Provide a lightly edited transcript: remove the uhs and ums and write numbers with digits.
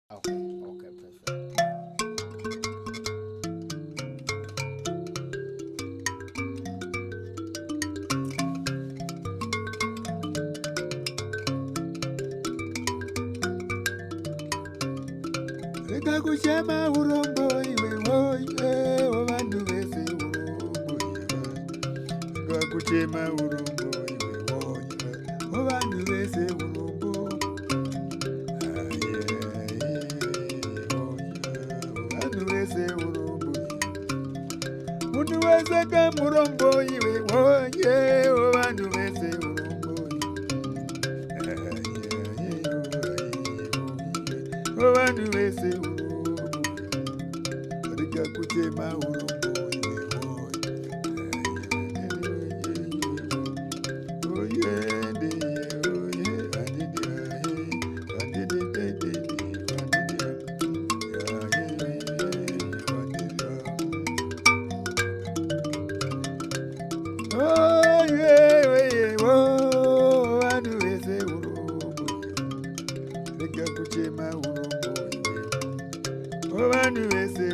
Okay, okay, perfect. Reka kuchema urombo iwe woi vandu vese urombo iwe. Reka kuchema urombo iwe woi vandu vese urombo. Vandu vese urombo. Mundu wese kamurombo iwe woi vandu vese urombo. Vandu vese urombo. Reka kuchema urombo iwe woi. Vandu vese